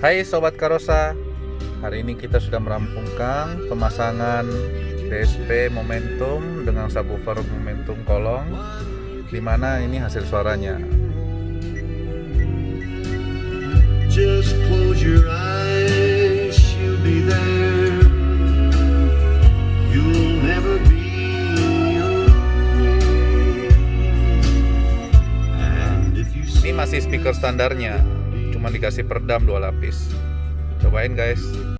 Hai Sobat Karosa, hari ini kita sudah merampungkan pemasangan DSP Momentum dengan subwoofer Momentum kolong, dimana ini hasil suaranya. Just close your eyes, she'll be there. You'll never be alone. And if you Ini masih speaker standarnya, cuma dikasih peredam 2 lapis. Cobain guys.